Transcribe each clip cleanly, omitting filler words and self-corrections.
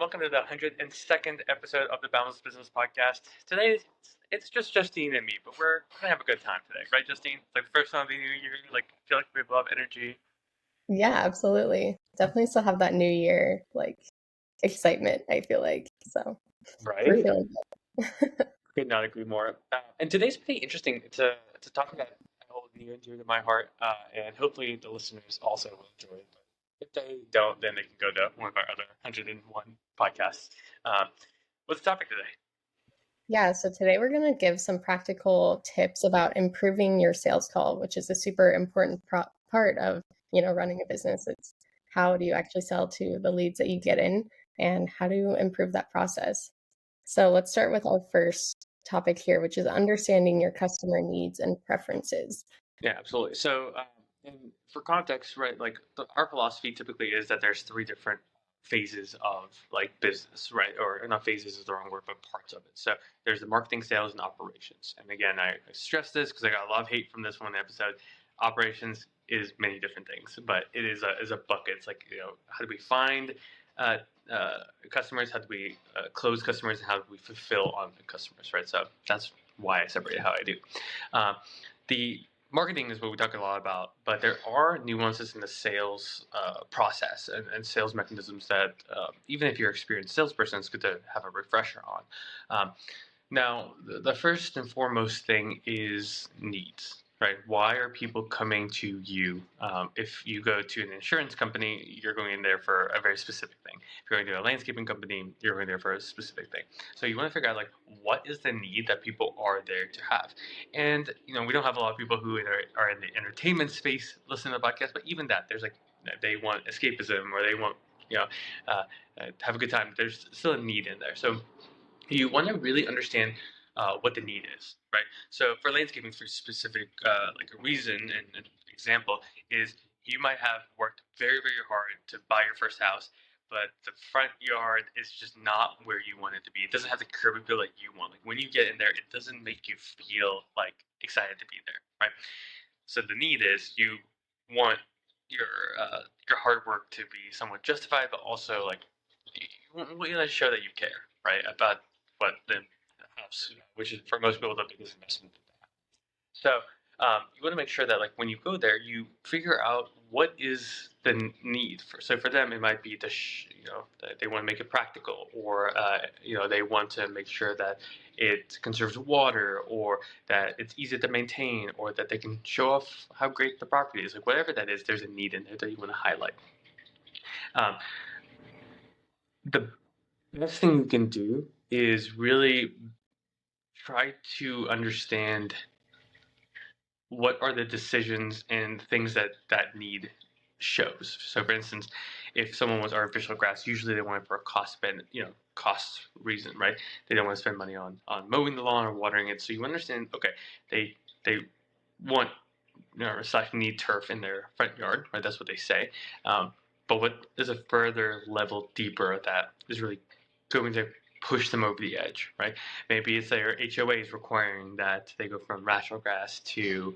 welcome to the 102nd episode of the Balanced Business Podcast. Today, it's just Justine and me, but we're gonna have a good time today, right, Justine? It's like the first time of the new year. Like, I feel like we have a lot of energy. Yeah, absolutely. Definitely still have that new year excitement, I feel like. So we're Right? feeling good. Could not agree more. And today's pretty interesting to talk about. I hold near and dear to my heart, and hopefully the listeners also will enjoy it. But if they don't, then they can go to one of our other 101 podcasts. Um, what's the topic today? Yeah, so today we're going to give some practical tips about improving your sales call, which is a super important part of, running a business. It's how do you actually sell to the leads that you get in and how do you improve that process? So let's start with our first topic here, which is understanding your customer needs and preferences. Yeah, absolutely. So, and for context, right, like our philosophy typically is that there's three different phases of like business, right? Or not phases is the wrong word, but parts of it. So there's the marketing, sales, and operations. And again, I stress this because I got a lot of hate from this one episode. Operations is many different things, but it is a bucket. It's like, how do we find uh, customers? How do we close customers? And how do we fulfill on the customers, right? So that's why I separate how I do. Uh, the marketing is what we talk a lot about, but there are nuances in the sales process and sales mechanisms that even if you're an experienced salesperson, it's good to have a refresher on. Now, the first and foremost thing is needs, right? Why are people coming to you? If you go to an insurance company, you're going in there for a very specific thing. If you're going to a landscaping company, you're going there for a specific thing. So you want to figure out like what is the need that people are there to have. And we don't have a lot of people who are in the entertainment space listening to the podcast, but even that, there's like they want escapism or they want uh, have a good time. There's still a need in there. So you want to really understand what the need is, right? So for landscaping, for specific like a reason and an example is you might have worked very very hard to buy your first house, but the front yard is just not where you want it to be. It doesn't have the curb appeal that you want. Like when you get in there, it doesn't make you feel like excited to be there, right? So the need is you want your hard work to be somewhat justified, but also like you want to show that you care, right, about what the house, which is for most people the biggest investment that they have. So you want to make sure that like when you go there, you figure out what is the need for. So for them, it might be that they want to make it practical, or they want to make sure that it conserves water, or that it's easy to maintain, or that they can show off how great the property is. Like whatever that is, there's a need in there that you want to highlight. Um, the best thing you can do is really try to understand what are the decisions and things that need shows. So, for instance, if someone wants artificial grass, usually they want it for a cost reason, right? They don't want to spend money on mowing the lawn or watering it. So you understand, okay, they want slash need turf in their front yard, right? That's what they say. But what is a further level deeper that is really going to push them over the edge, right? Maybe it's their HOA is requiring that they go from rational grass to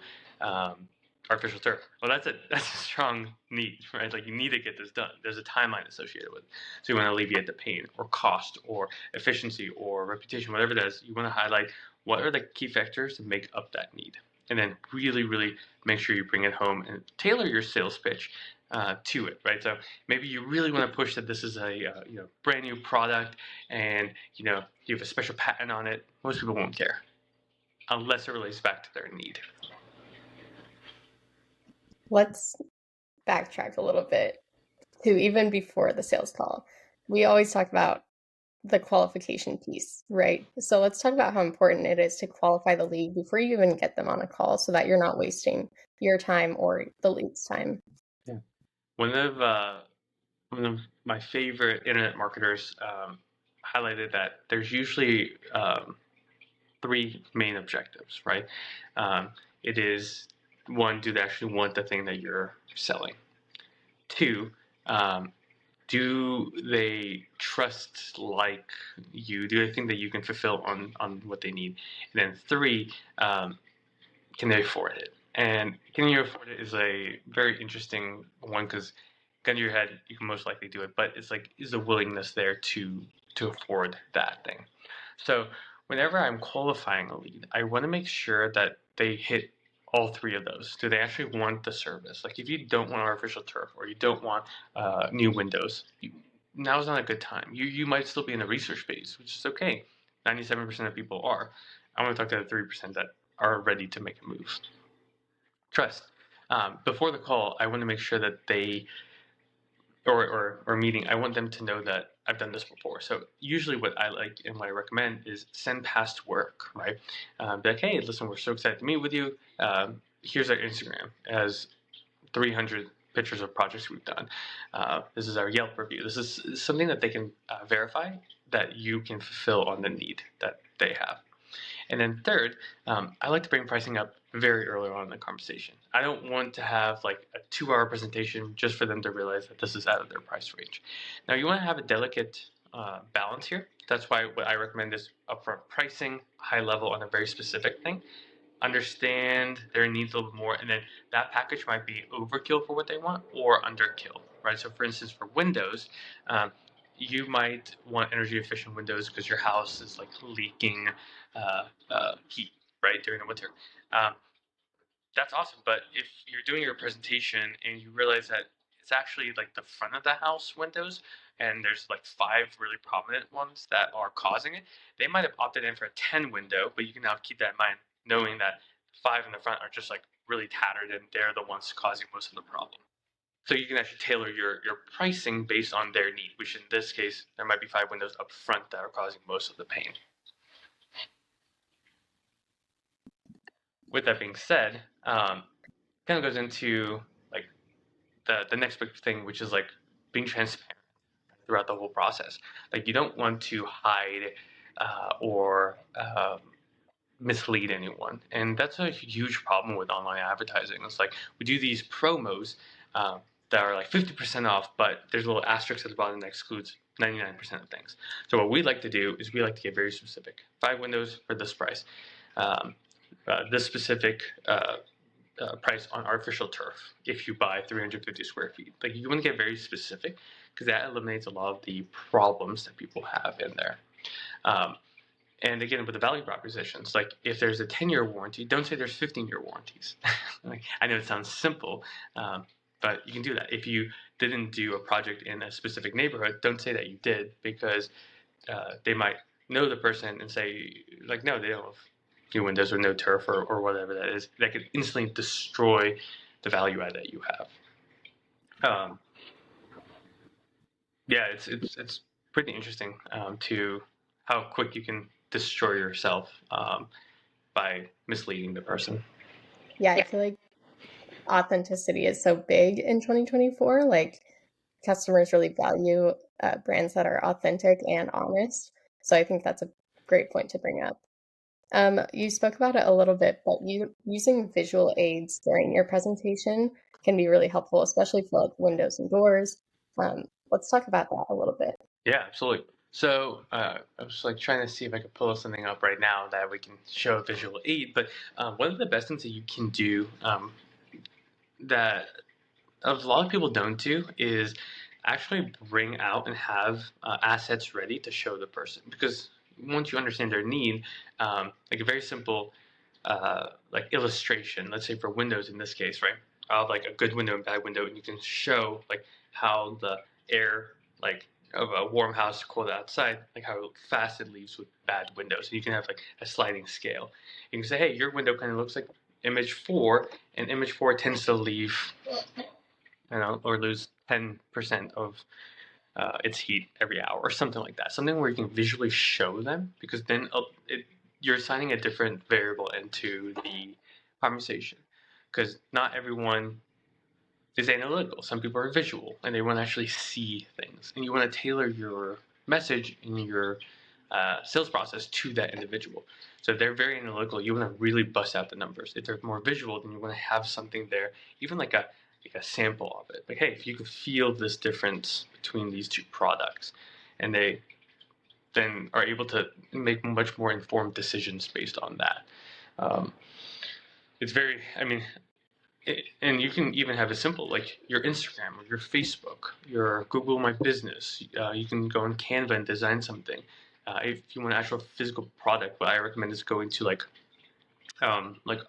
artificial turf. Well, that's a strong need, right? Like you need to get this done. There's a timeline associated with it. So you want to alleviate the pain or cost or efficiency or reputation, whatever it is. You want to highlight what are the key factors to make up that need. And then really, really make sure you bring it home and tailor your sales pitch to it, right? So maybe you really want to push that this is a brand new product, and you have a special patent on it. Most people won't care unless it relates back to their need. Let's backtrack a little bit to even before the sales call. We always talk about the qualification piece, right? So let's talk about how important it is to qualify the lead before you even get them on a call so that you're not wasting your time or the lead's time. Yeah. One of my favorite internet marketers highlighted that there's usually three main objectives, right? It is one, do they actually want the thing that you're selling? Two, do they trust like you? Do they think that you can fulfill on what they need? And then three, can they afford it? And can you afford it is a very interesting one because gun to your head, you can most likely do it, but it's like, is the willingness there to afford that thing? So whenever I'm qualifying a lead, I want to make sure that they hit all three of those. Do they actually want the service? Like if you don't want artificial turf or you don't want new windows, now's not a good time. You might still be in the research phase, which is okay. 97% of people are. I want to talk to the 3% that are ready to make a move. Trust. Before the call, I want to make sure that they or meeting, I want them to know that I've done this before. So usually what I like and what I recommend is send past work, right? Be like, hey, listen, we're so excited to meet with you. Here's our Instagram. It has 300 pictures of projects we've done. This is our Yelp review. This is something that they can verify that you can fulfill on the need that they have. And then third, I like to bring pricing up very early on in the conversation. I don't want to have like a 2-hour presentation just for them to realize that this is out of their price range. Now you want to have a delicate balance here. That's why what I recommend is upfront pricing, high level on a very specific thing. Understand their needs a little bit more, and then that package might be overkill for what they want or underkill, right? So for instance, for Windows, you might want energy efficient windows because your house is like leaking heat, right, during the winter. Um, that's awesome. But if you're doing your presentation and you realize that it's actually like the front of the house windows and there's like 5 really prominent ones that are causing it, they might have opted in for a 10 window, but you can now keep that in mind, knowing that 5 in the front are just like really tattered and they're the ones causing most of the problem. So you can actually tailor your pricing based on their need, which in this case, there might be 5 windows up front that are causing most of the pain. With that being said, kind of goes into like the next big thing, which is like being transparent throughout the whole process. Like you don't want to hide or mislead anyone, and that's a huge problem with online advertising. It's like we do these promos that are like 50% off, but there's a little asterisk at the bottom that excludes 99% of things. So what we like to do is we like to get very specific. 5 windows for this price. This specific price on artificial turf if you buy 350 square feet. Like you want to get very specific because that eliminates a lot of the problems that people have in there. And again, with the value propositions, like if there's a 10-year warranty, don't say there's 15-year warranties. Like, I know it sounds simple, but you can do that. If you didn't do a project in a specific neighborhood, don't say that you did because they might know the person and say, like, no, they don't have new windows or no turf or whatever that is. That could instantly destroy the value add that you have. Yeah, it's pretty interesting to how quick you can destroy yourself by misleading the person. Yeah, I feel like authenticity is so big in 2024. Like customers really value brands that are authentic and honest. So I think that's a great point to bring up. You spoke about it a little bit, but using visual aids during your presentation can be really helpful, especially for like windows and doors. Let's talk about that a little bit. Yeah, absolutely. So I was like trying to see if I could pull something up right now that we can show a visual aid. But one of the best things that you can do that a lot of people don't do is actually bring out and have assets ready to show the person, because once you understand their need, like a very simple like illustration, let's say for windows in this case, right, of like a good window and bad window, and you can show like how the air, like of a warm house cold outside, like how fast it leaves with bad windows, and you can have like a sliding scale. You can say, hey, your window kind of looks like image 4, and image 4 tends to leave, or lose 10% of its heat every hour or something like that. Something where you can visually show them, because then you're assigning a different variable into the conversation. Because not everyone is analytical. Some people are visual and they want to actually see things. And you want to tailor your message in your sales process to that individual. So if they're very analytical, you want to really bust out the numbers. If they're more visual, then you want to have something there, even like a sample of it. Like, hey, if you could feel this difference between these two products, and they then are able to make much more informed decisions based on that. It's very, I mean, And you can even have it simple, like your Instagram or your Facebook, your Google My Business. You can go on Canva and design something. If you want an actual physical product, what I recommend is going to like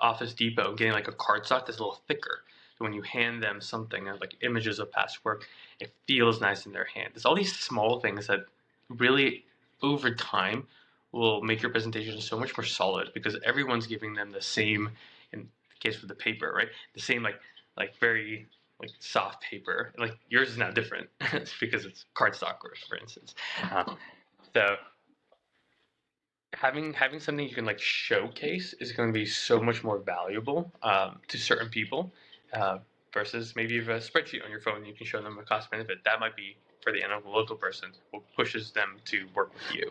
Office Depot, getting like a cardstock that's a little thicker. So when you hand them something, like images of past work, it feels nice in their hand. There's all these small things that really, over time, will make your presentation so much more solid because everyone's giving them the same, in the case of the paper, right? The same like very like soft paper. Like yours is now different because it's cardstock, for instance. So having something you can like showcase is going to be so much more valuable to certain people uh, versus maybe you have a spreadsheet on your phone and you can show them a cost benefit. That might be for the analytical person what pushes them to work with you.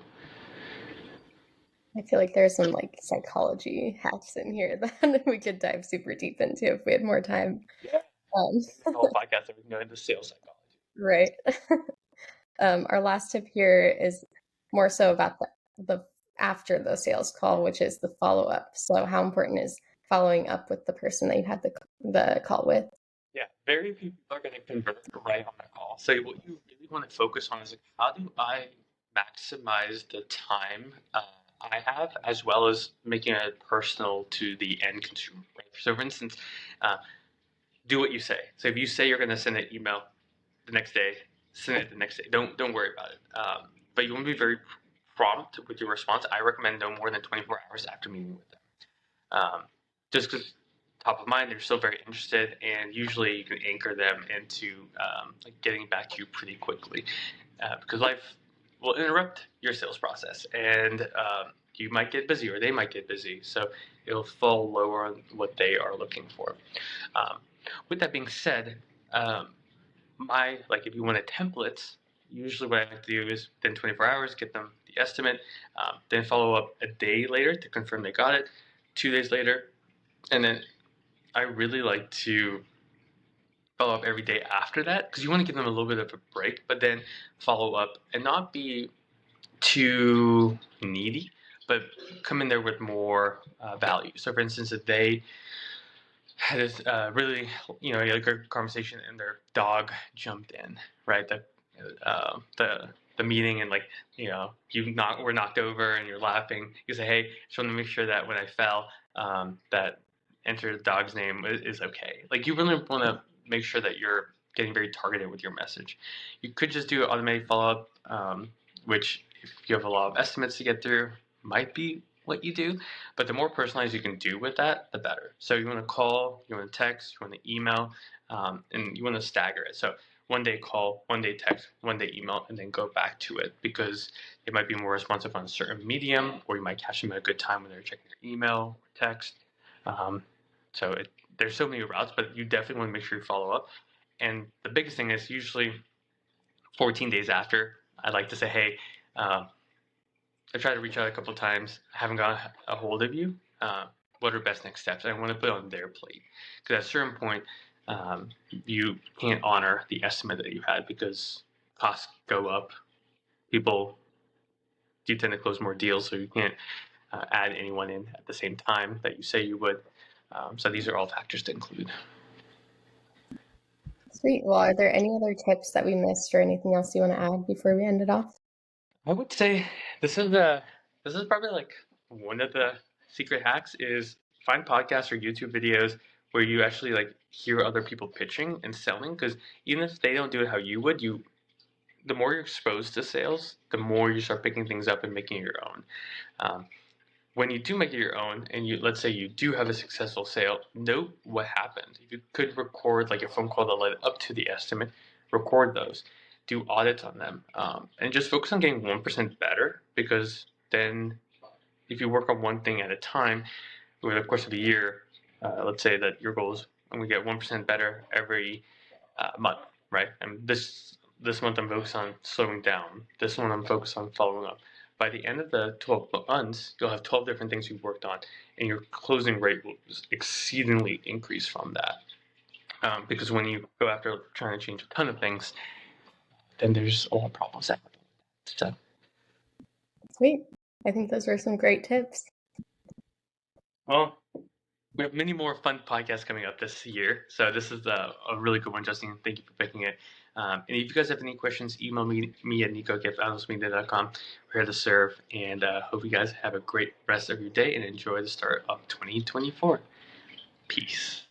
I feel like there's some like psychology hacks in here that we could dive super deep into if we had more time. Yeah, Um, the whole podcast that we can go into sales psychology. right. Our last tip here is more so about the after the sales call, which is the follow up. So, how important is following up with the person that you had the call with? Yeah, very few people are going to convert right on the call. So what you really want to focus on is like, how do I maximize the time I have, as well as making it personal to the end consumer. Right? So, for instance, uh, do what you say. So if you say you're going to send an email the next day, send it the next day. Don't worry about it. But you want to be very prompt with your response. I recommend no more than 24 hours after meeting with them. Just because top of mind, they're still very interested, and usually you can anchor them into like getting back to you pretty quickly because life will interrupt your sales process, and you might get busy or they might get busy, so it'll fall lower on what they are looking for. Um, with that being said, my like if you want a template, usually what I like to do is within 24 hours get them the estimate, then follow up a day later to confirm they got it, 2 days later, and then I really like to follow up every day after that because you want to give them a little bit of a break, but then follow up and not be too needy, but come in there with more value. So, for instance, if they had this really, a good conversation and their dog jumped in, right? The meeting and like were knocked over and you're laughing. You say, hey, just want to make sure that when I fell, that enter the dog's name is okay. Like you really want to make sure that you're getting very targeted with your message. You could just do automatic follow up, which if you have a lot of estimates to get through, might be what you do. But the more personalized you can do with that, the better. So you want to call, you want to text, you want to email, and you want to stagger it. So one day call, one day text, one day email, and then go back to it because it might be more responsive on a certain medium, or you might catch them at a good time when they're checking their email or text. Um, so there's so many routes, but you definitely want to make sure you follow up. And the biggest thing is usually 14 days after, I'd like to say, hey, I tried to reach out a couple of times. I haven't got a hold of you. What are best next steps? I want to put it on their plate because at a certain point, you can't honor the estimate that you had because costs go up. People do tend to close more deals, so you can't add anyone in at the same time that you say you would. So these are all factors to include. Sweet. Well, are there any other tips that we missed or anything else you want to add before we end it off? I would say this is probably like one of the secret hacks is find podcasts or YouTube videos where you actually like hear other people pitching and selling because even if they don't do it how you would, the more you're exposed to sales, the more you start picking things up and making it your own. Um, when you do make it your own and let's say you do have a successful sale, note what happened. If you could record like a phone call that led up to the estimate, record those, do audits on them, and just focus on getting 1% better because then if you work on one thing at a time over the course of a year, let's say that your goal is I'm going to get 1% better every month, right? And this month I'm focused on slowing down. This one I'm focused on following up. By the end of the 12 months, you'll have 12 different things you've worked on, and your closing rate will exceedingly increase from that. Because when you go after trying to change a ton of things, then there's a lot of problems that happen. So, Sweet. I think those were some great tips. well, we have many more fun podcasts coming up this year. So this is a really good one, Justin. Thank you for picking it. And if you guys have any questions, email me at nico@foundlessmedia.com. We're here to serve, and hope you guys have a great rest of your day and enjoy the start of 2024. Peace.